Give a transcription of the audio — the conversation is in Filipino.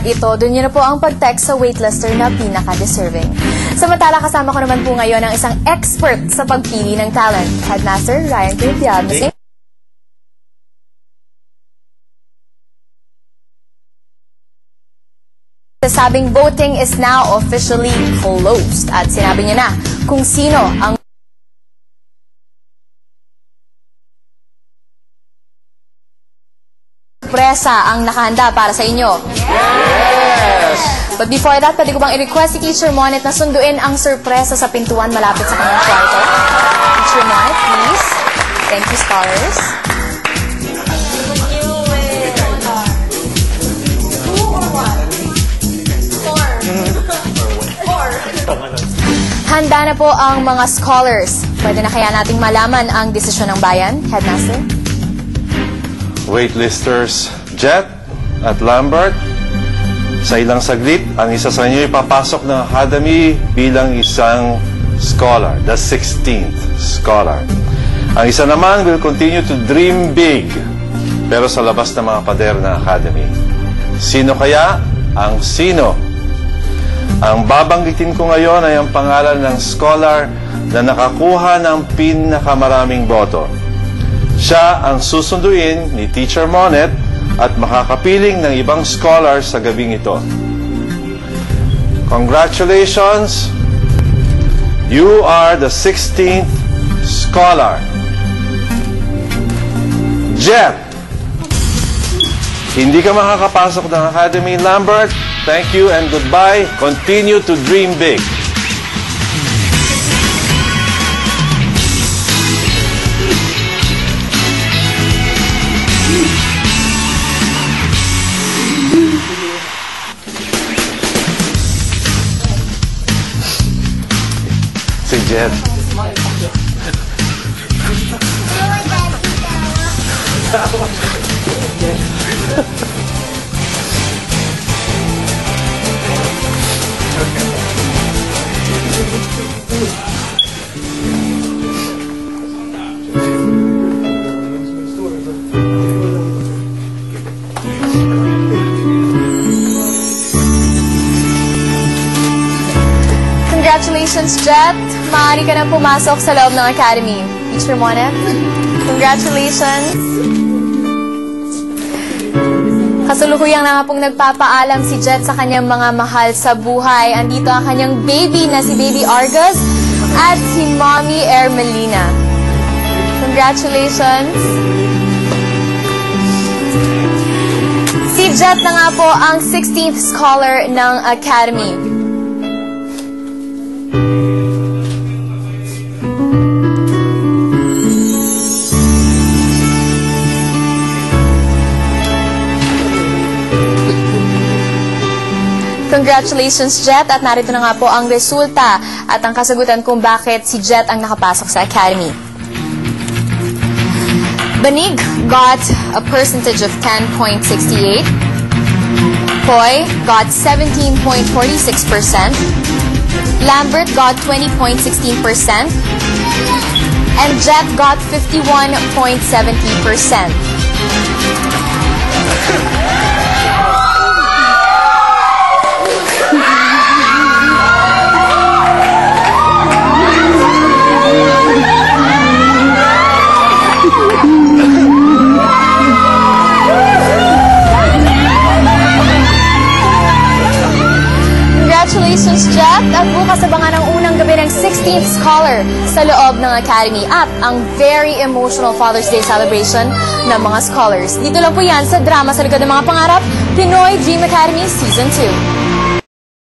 ito, doon nyo na po ang pag-text sa waitlister na pinaka-deserving. Samantala, kasama ko naman po ngayon ang isang expert sa pagpili ng talent, Headmaster Ryan Quintial. Sabing voting is now officially closed at sinabi niya na kung sino ang sorpresa ang nakahanda para sa inyo. Yes! But before that, pwede ko bang i-request si Teacher Monet na sunduin ang sorpresa sa pintuan malapit sa kanyang kwarto? Teacher Monet, please. Thank you, scholars. Handa na po ang mga scholars. Pwede na kaya nating malaman ang desisyon ng bayan, Headmaster? Waitlisters Jet at Lambert, sa ilang saglit, ang isa sa inyo ipapasok ng Academy bilang isang scholar, the 16th scholar. Ang isa naman will continue to dream big, pero sa labas ng mga pader ng Academy. Sino kaya ang sino? Ang babanggitin ko ngayon ay ang pangalan ng scholar na nakakuha ng pinakamaraming boto. Siya ang susunduin ni Teacher Monet at makakapiling ng ibang scholars sa gabing ito. Congratulations! You are the 16th scholar. Jet! Hindi ka makakapasok ng Academy, Lambert. Thank you and goodbye. Continue to dream big. Si Jet. Congratulations, Jet! Maaari ka nang pumasok sa loob ng Academy. Teacher Monet, congratulations! Kasalukuyang na nga pong nagpapaalam si Jet sa kanyang mga mahal sa buhay. Andito ang kanyang baby na si Baby Argus at si Mommy Ermelina. Congratulations! Si Jet na nga po ang 16th scholar ng Academy. Congratulations, Jet! At narito na nga po ang resulta at ang kasagutan kung bakit si Jet ang nakapasok sa Academy. Banig got a percentage of 10.68. Poy got 17.46%. Lambert got 20.16%. And Jet got 51.70%. Congratulations, Jet! At bukas abangan ang unang gabi ng 16th scholar sa loob ng Academy at ang very emotional Father's Day celebration ng mga scholars. Dito lang po yan sa drama sa likod ng mga pangarap, Pinoy Dream Academy Season 2.